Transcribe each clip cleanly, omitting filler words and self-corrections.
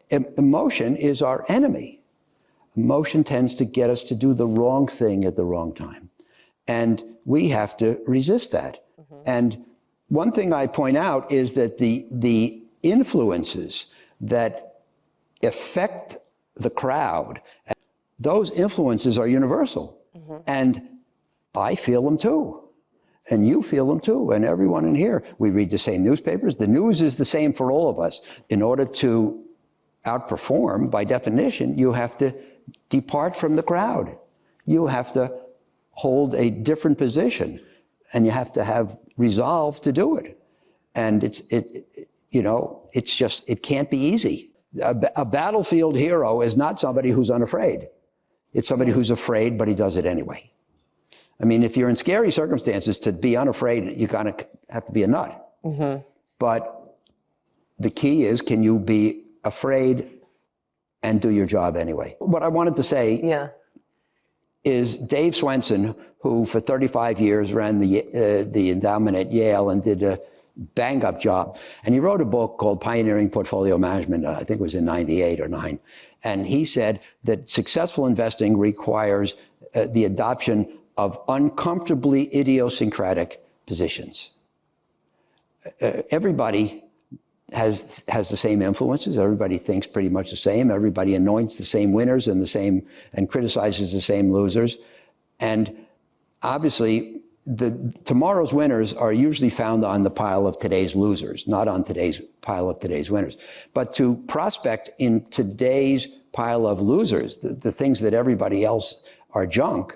Emotion is our enemy. Emotion tends to get us to do the wrong thing at the wrong time. And we have to resist that. And one thing I point out is that the influences that affect the crowd, those influences are universal. And I feel them too. And you feel them too, and everyone in here. We read the same newspapers. The news is the same for all of us. In order to outperform, by definition, you have to depart from the crowd. You have to hold a different position, and you have to have resolve to do it. And it can't be easy. A battlefield hero is not somebody who's unafraid. It's somebody who's afraid, but he does it anyway. I mean, if you're in scary circumstances, to be unafraid, you kind of have to be a nut. But the key is, can you be afraid and do your job anyway? What I wanted to say is Dave Swenson, who for 35 years ran the endowment at Yale and did a bang-up job. And he wrote a book called Pioneering Portfolio Management, I think it was in 98 or 9. And he said that successful investing requires the adoption of uncomfortably idiosyncratic positions. Everybody has the same influences. Everybody thinks pretty much the same. Everybody anoints the same winners and criticizes the same losers. And obviously, tomorrow's winners are usually found on the pile of today's losers, not on today's pile of today's winners. But to prospect in today's pile of losers, the things that everybody else are junk,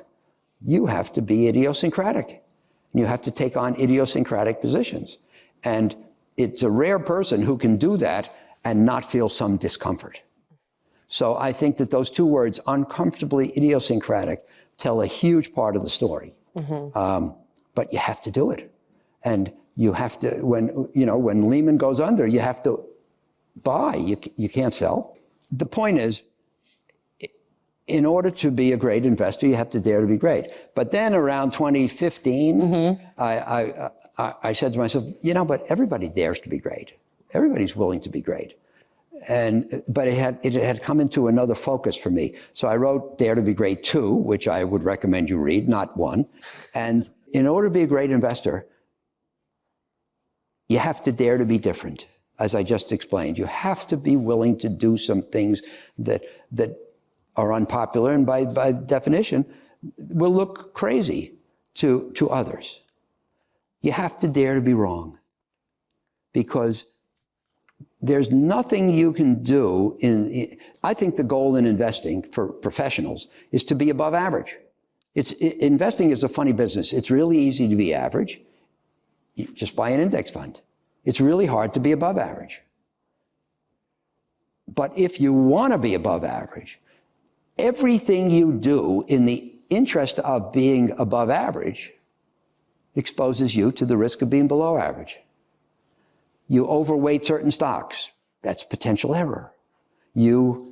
you have to be idiosyncratic. You have to take on idiosyncratic positions. And it's a rare person who can do that and not feel some discomfort. So I think that those two words, uncomfortably idiosyncratic, tell a huge part of the story. But you have to do it. And you have to, when Lehman goes under, you have to buy. You can't sell. The point is, in order to be a great investor, you have to dare to be great. But then around 2015, I said to myself, but everybody dares to be great. Everybody's willing to be great. But it had come into another focus for me. So I wrote Dare to be Great 2, which I would recommend you read, not 1. And in order to be a great investor, you have to dare to be different, as I just explained. You have to be willing to do some things that are unpopular and by definition will look crazy to others. You have to dare to be wrong, because there's nothing you can do I think the goal in investing for professionals is to be above average. Investing is a funny business. It's really easy to be average. You just buy an index fund. It's really hard to be above average. But if you want to be above average, everything you do in the interest of being above average exposes you to the risk of being below average. You overweight certain stocks, that's potential error. You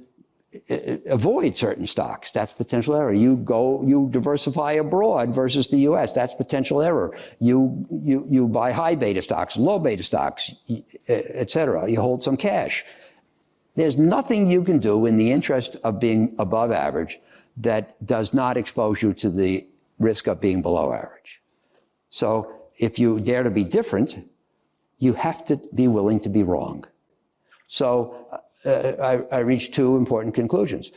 avoid certain stocks, that's potential error. You diversify abroad versus the US, that's potential error. You buy high beta stocks, low beta stocks, etc. You hold some cash. There's nothing you can do in the interest of being above average that does not expose you to the risk of being below average. So if you dare to be different, you have to be willing to be wrong. So I reached two important conclusions.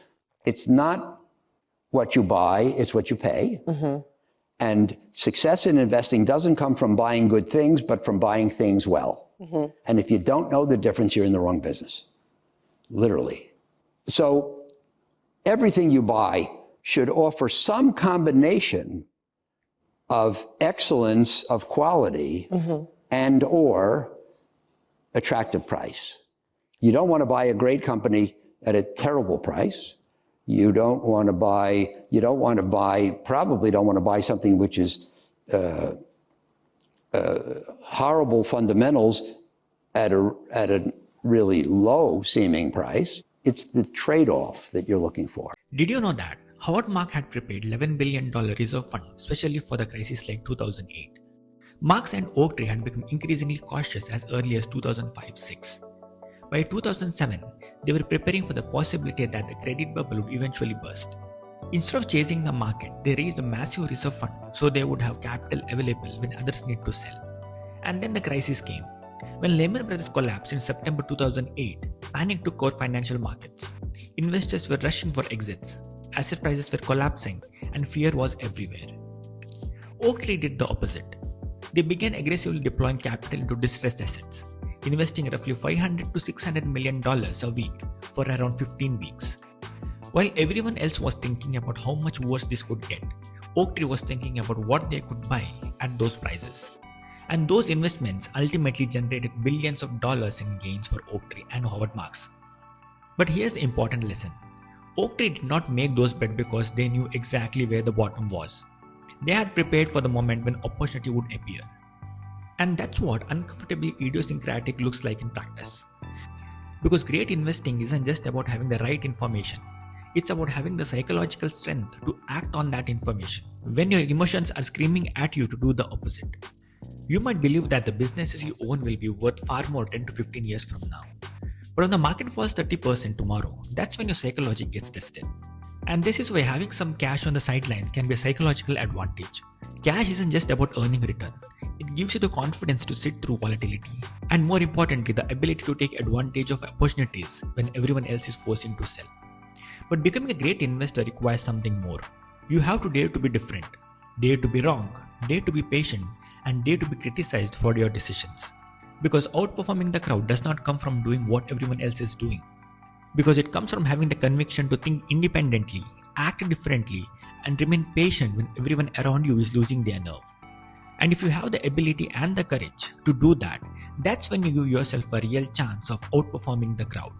It's not what you buy, it's what you pay. And success in investing doesn't come from buying good things, but from buying things well. And if you don't know the difference, you're in the wrong business. Literally. So everything you buy should offer some combination of excellence of quality and or attractive price. You don't want to buy a great company at a terrible price. You probably don't want to buy something which is horrible fundamentals at a really low seeming price. It's the trade-off that you're looking for. Did you know that Howard Marks had prepared $11 billion reserve fund especially for the crisis like 2008? Marks and Oaktree had become increasingly cautious as early as 2005-06. By 2007, They were preparing for the possibility that the credit bubble would eventually burst. Instead of chasing the market, they raised a massive reserve fund so they would have capital available when others need to sell. And then the crisis came. When Lehman Brothers collapsed in September 2008, panic took over financial markets. Investors were rushing for exits, asset prices were collapsing, and fear was everywhere. Oaktree did the opposite. They began aggressively deploying capital into distressed assets, investing roughly $500 to $600 million a week for around 15 weeks. While everyone else was thinking about how much worse this could get, Oaktree was thinking about what they could buy at those prices. And those investments ultimately generated billions of dollars in gains for Oaktree and Howard Marks. But here's the important lesson. Oaktree did not make those bets because they knew exactly where the bottom was. They had prepared for the moment when opportunity would appear. And that's what uncomfortably idiosyncratic looks like in practice. Because great investing isn't just about having the right information. It's about having the psychological strength to act on that information when your emotions are screaming at you to do the opposite. You might believe that the businesses you own will be worth far more 10 to 15 years from now. But when the market falls 30% tomorrow, that's when your psychology gets tested. And this is why having some cash on the sidelines can be a psychological advantage. Cash isn't just about earning return. It gives you the confidence to sit through volatility. And more importantly, the ability to take advantage of opportunities when everyone else is forcing to sell. But becoming a great investor requires something more. You have to dare to be different, dare to be wrong, dare to be patient, and dare to be criticized for your decisions. Because outperforming the crowd does not come from doing what everyone else is doing. Because it comes from having the conviction to think independently, act differently, and remain patient when everyone around you is losing their nerve. And if you have the ability and the courage to do that, that's when you give yourself a real chance of outperforming the crowd.